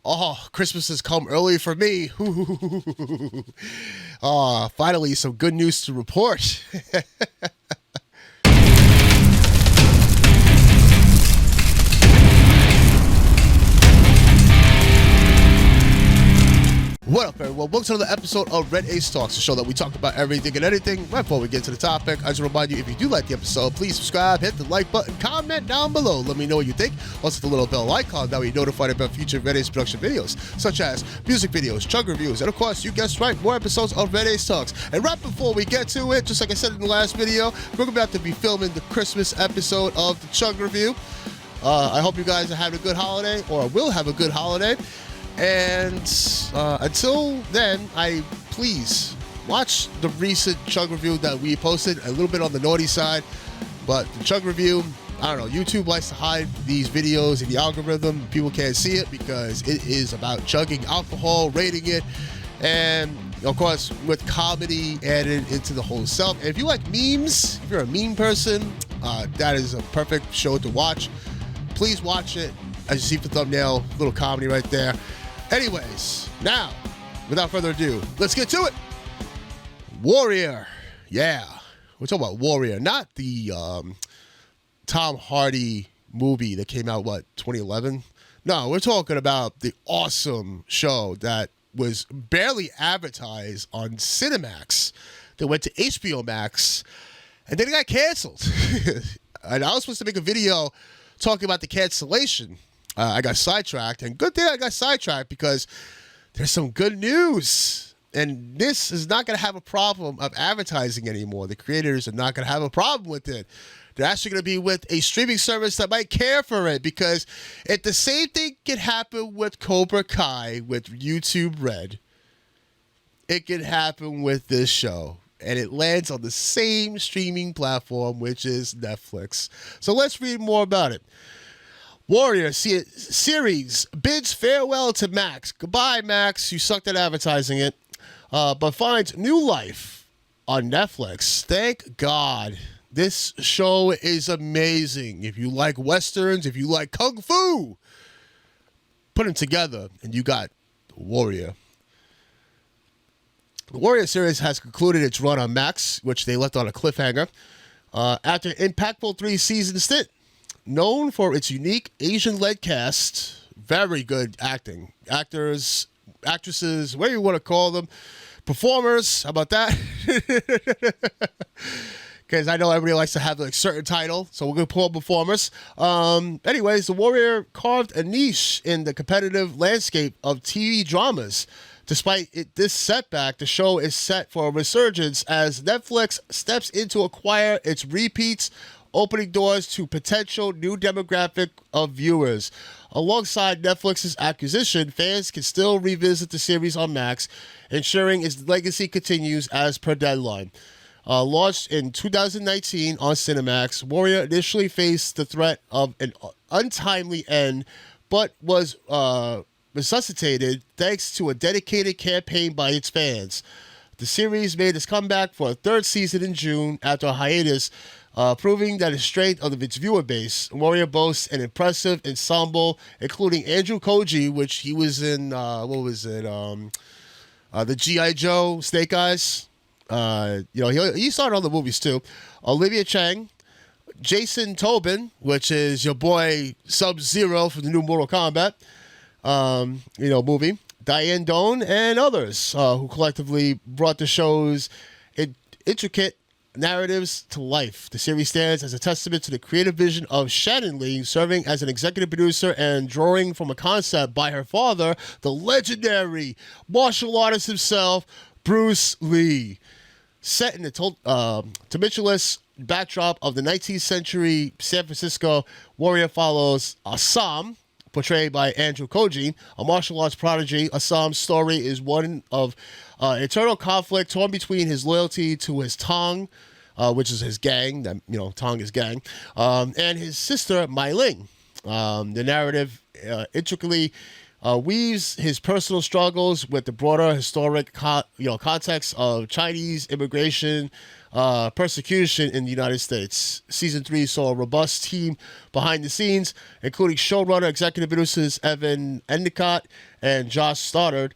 Oh, Christmas has come early for me. Finally, some good news to report. What up, everyone? Welcome to another episode of Red Ace Talks, a show that we talk about everything and anything. Right before we get to the topic, I just remind you, if you do like the episode, please subscribe, hit the like button, comment down below. Let me know what you think. Also, hit the little bell icon, that way you're notified about future Red Ace production videos, such as music videos, chug reviews, and of course, you guessed right, more episodes of Red Ace Talks. And right before we get to it, just like I said in the last video, we're about to be filming the Christmas episode of the chug review. I hope you guys are having a good holiday, or will have a good holiday. And until then, please watch the recent chug review that we posted, a little bit on the naughty side, but the chug review, I don't know, YouTube likes to hide these videos in the algorithm. People can't see it because it is about chugging alcohol, rating it, and of course with comedy added into the whole self. And if you like memes, if you're a meme person, that is a perfect show to watch. Please watch it. As you see the thumbnail, little comedy right there. Anyways, now, without further ado, let's get to it. Warrior. Yeah. We're talking about Warrior, not the Tom Hardy movie that came out, 2011? No, we're talking about the awesome show that was barely advertised on Cinemax, that went to HBO Max, and then it got canceled. And I was supposed to make a video talking about the cancellation. I got sidetracked, and good thing I got sidetracked because there's some good news. And this is not going to have a problem of advertising anymore. The creators are not going to have a problem with it. They're actually going to be with a streaming service that might care for it, because if the same thing can happen with Cobra Kai with YouTube Red, it can happen with this show. And it lands on the same streaming platform, which is Netflix. So let's read more about it. Warrior series bids farewell to Max. Goodbye, Max. You sucked at advertising it. But finds new life on Netflix. Thank God. This show is amazing. If you like Westerns, if you like Kung Fu, put them together and you got Warrior. The Warrior series has concluded its run on Max, which they left on a cliffhanger, after an impactful 3-season stint. Known for its unique Asian-led cast, very good acting, actors, actresses, whatever you want to call them, performers, how about that? Because I know everybody likes to have a certain title, so we're going to pull up performers. Anyways, the Warrior carved a niche in the competitive landscape of TV dramas. Despite this setback, the show is set for a resurgence as Netflix steps in to acquire its repeats, opening doors to potential new demographic of viewers. Alongside Netflix's acquisition, fans can still revisit the series on Max, ensuring its legacy continues as per deadline. Launched in 2019 on Cinemax, Warrior initially faced the threat of an untimely end, but was resuscitated thanks to a dedicated campaign by its fans. The series made its comeback for a third season in June after a hiatus, proving that the strength of its viewer base. Warrior boasts an impressive ensemble, including Andrew Koji, which he was in, the G.I. Joe Snake Eyes. He started on the movies too. Olivia Chang, Jason Tobin, which is your boy Sub-Zero from the new Mortal Kombat, movie. Diane Doan and others who collectively brought the show's intricate narratives to life. The series stands as a testament to the creative vision of Shannon Lee, serving as an executive producer and drawing from a concept by her father, the legendary martial artist himself, Bruce Lee. Set in the tumultuous backdrop of the 19th century San Francisco, Warrior follows Assam, portrayed by Andrew Koji, a martial arts prodigy. Assam's story is one of eternal conflict torn between his loyalty to his Tong, which is his gang, Tong is gang, and his sister, Mai Ling. The narrative intricately weaves his personal struggles with the broader historic context of Chinese immigration persecution in the United States. Season 3 saw a robust team behind the scenes, including showrunner, executive producers Evan Endicott and Josh Stoddard,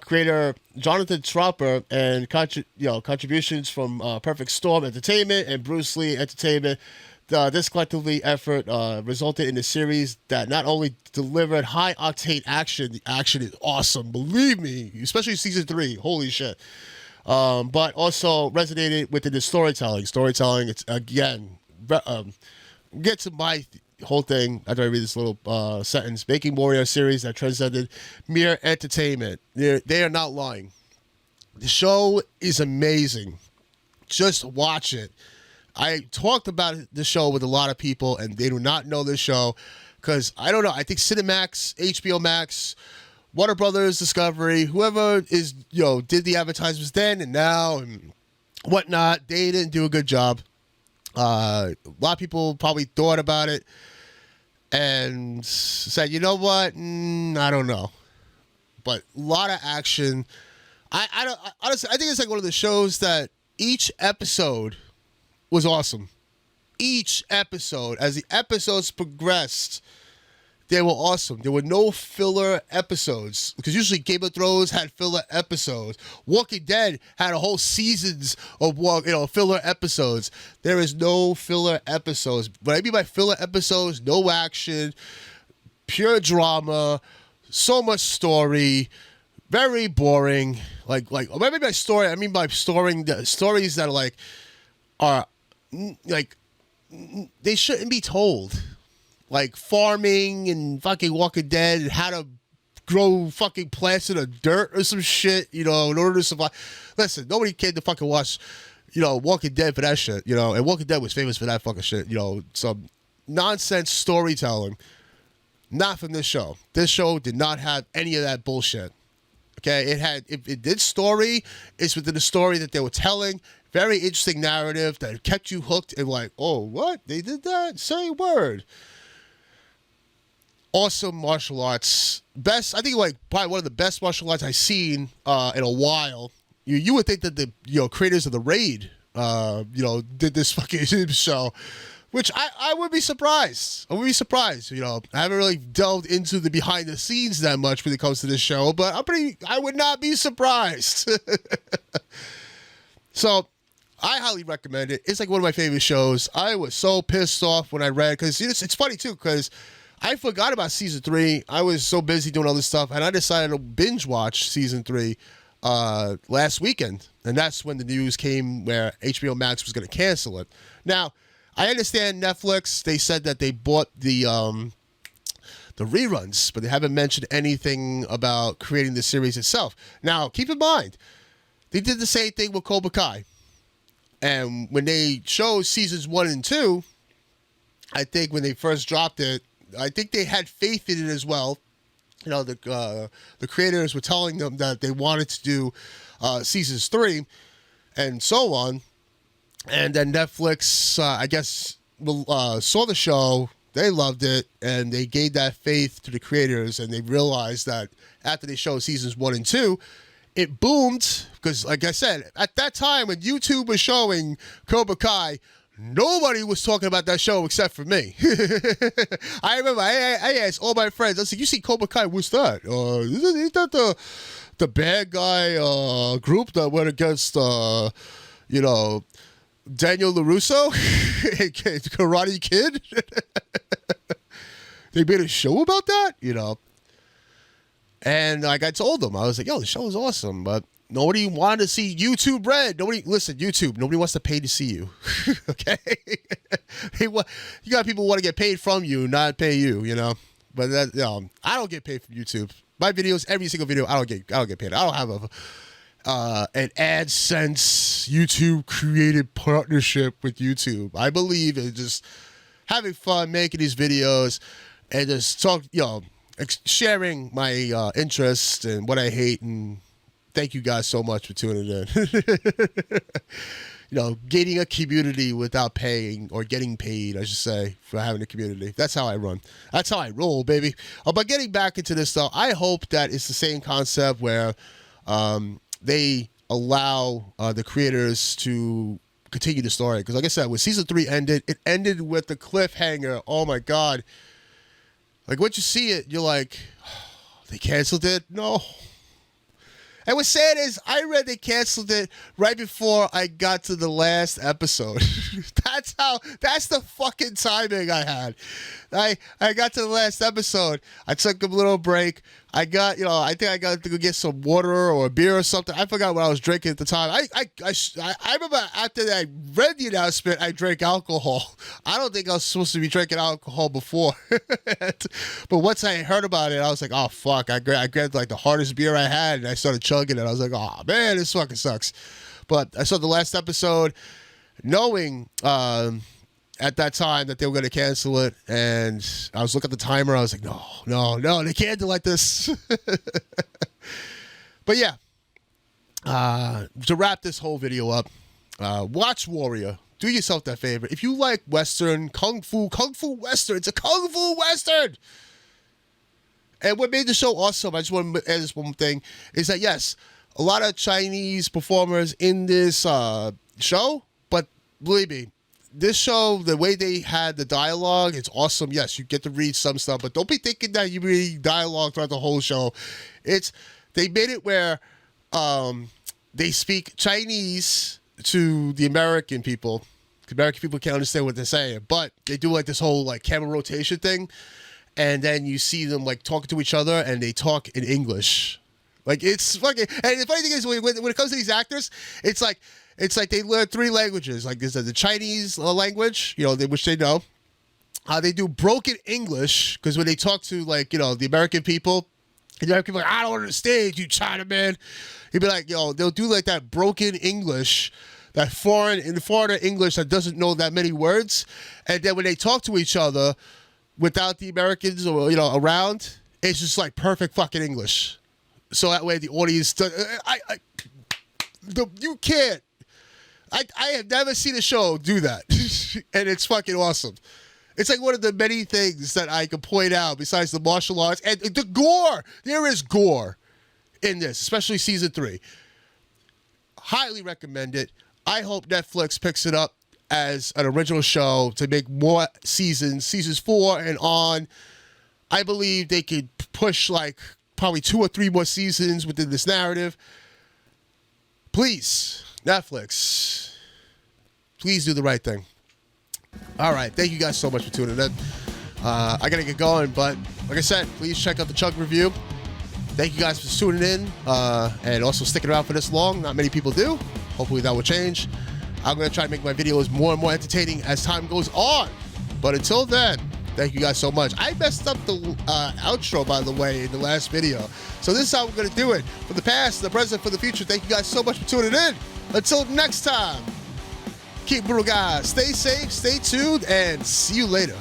creator Jonathan Tropper, and contributions from Perfect Storm Entertainment and Bruce Lee Entertainment. This collectively effort resulted in a series that not only delivered high-octane action — the action is awesome, believe me, especially season 3, holy shit, but also resonated within the storytelling. Storytelling, it's, again, get to my whole thing after I read this little sentence. Making Warrior series that transcended mere entertainment. They are not lying. The show is amazing. Just watch it. I talked about the show with a lot of people, and they do not know this show because, I don't know, I think Cinemax, HBO Max, Warner Brothers, Discovery, whoever is, did the advertisements then and now and whatnot, they didn't do a good job. A lot of people probably thought about it and said, you know what, I don't know. But a lot of action. Honestly, I think it's like one of the shows that each episode was awesome. Each episode, as the episodes progressed, they were awesome. There were no filler episodes because usually Game of Thrones had filler episodes. Walking Dead had a whole seasons of filler episodes. There is no filler episodes. What I mean by filler episodes, no action, pure drama, so much story, very boring. Like maybe by story, I mean by storing the stories that are they shouldn't be told. Like farming and fucking Walking Dead and how to grow fucking plants in the dirt or some shit, in order to survive. Listen, nobody came to fucking watch, Walking Dead for that shit, and Walking Dead was famous for that fucking shit, some nonsense storytelling. Not from this show. This show did not have any of that bullshit. Okay, if it did story, it's within the story that they were telling. Very interesting narrative that kept you hooked and like, oh, what? They did that? Say a word. Awesome martial arts. Best, I think, probably one of the best martial arts I've seen in a while. You would think that the creators of The Raid did this fucking show, which I would be surprised. I would be surprised. I haven't really delved into the behind the scenes that much when it comes to this show, but I would not be surprised. So I highly recommend it. It's like one of my favorite shows. I was so pissed off when I read, because it's funny too, because I forgot about season 3. I was so busy doing all this stuff, and I decided to binge watch season 3 last weekend, and that's when the news came where HBO Max was going to cancel it. Now, I understand Netflix. They said that they bought the reruns, but they haven't mentioned anything about creating the series itself. Now, keep in mind, they did the same thing with Cobra Kai, and when they showed seasons 1 and 2, I think when they first dropped it, I think they had faith in it as well. The creators were telling them that they wanted to do seasons 3 and so on. And then Netflix, I guess, saw the show. They loved it, and they gave that faith to the creators, and they realized that after they showed seasons 1 and 2, it boomed. Because, like I said, at that time when YouTube was showing Cobra Kai, nobody was talking about that show except for me. I remember I asked all my friends, I said, you see Cobra Kai, what's that? Isn't that the bad guy group that went against, Daniel LaRusso? Karate Kid? They made a show about that? And like I told them, I was like, yo, the show is awesome, but nobody wanted to see YouTube Red. YouTube, nobody wants to pay to see you. Okay? You got people who want to get paid from you, not pay you, But that, I don't get paid from YouTube. My videos, every single video, I don't get paid. I don't have an AdSense YouTube created partnership with YouTube. I believe in just having fun making these videos and just sharing my interests and what I hate, and thank you guys so much for tuning in. gaining a community without paying or getting paid, I should say, for having a community. That's how I run. That's how I roll, baby. But getting back into this, though, I hope that it's the same concept where they allow the creators to continue the story. Because like I said, when season 3 ended, it ended with the cliffhanger. Oh, my God. Like, once you see it, you're like, oh, they canceled it? No. And what's sad is I read they canceled it right before I got to the last episode. That's the fucking timing I had. I got to the last episode. I took a little break. I got, I think I got to go get some water or a beer or something. I forgot what I was drinking at the time. I remember after that I read the announcement, I drank alcohol. I don't think I was supposed to be drinking alcohol before. But once I heard about it, I was like, oh, fuck. I grabbed like the hardest beer I had and I started chugging it. I was like, oh, man, this fucking sucks. But I saw the last episode knowing at that time that they were going to cancel it, and I was looking at the timer. I was like, no, they can't do like this. But yeah, to wrap this whole video up, watch Warrior. Do yourself that favor. If you like Western, Kung Fu Western, it's a Kung Fu Western. And what made the show awesome, I just want to add this one thing, is that yes, a lot of Chinese performers in this show, but believe me, this show, the way they had the dialogue, it's awesome. Yes, you get to read some stuff, but don't be thinking that you read dialogue throughout the whole show. They made it where they speak Chinese to the American people. American people can't understand what they're saying, but they do like this whole like camera rotation thing, and then you see them like talking to each other, and they talk in English. Like it's fucking. And the funny thing is, when it comes to these actors, it's like they learn 3 languages. Like there's the Chinese language, which they know. They do broken English because when they talk to the American people, are like, I don't understand you, Chinaman. He'd be like, they'll do like that broken English, that foreigner English that doesn't know that many words, and then when they talk to each other without the Americans or around, it's just like perfect fucking English. So that way the audience, you can't. I have never seen a show do that, and it's fucking awesome. It's like one of the many things that I can point out besides the martial arts and the gore. There is gore in this, especially season 3. Highly recommend it. I hope Netflix picks it up as an original show to make more seasons 4 and on. I believe they could push like probably 2 or 3 more seasons within this narrative. Please, Netflix, please do the right thing. All right. Thank you guys so much for tuning in. I got to get going, but like I said, please check out the Chug review. Thank you guys for tuning in and also sticking around for this long. Not many people do. Hopefully that will change. I'm going to try to make my videos more and more entertaining as time goes on. But until then, thank you guys so much. I messed up the outro, by the way, in the last video. So this is how we're going to do it. For the past, the present, for the future, thank you guys so much for tuning in. Until next time, keep brutal, guys. Stay safe, stay tuned, and see you later.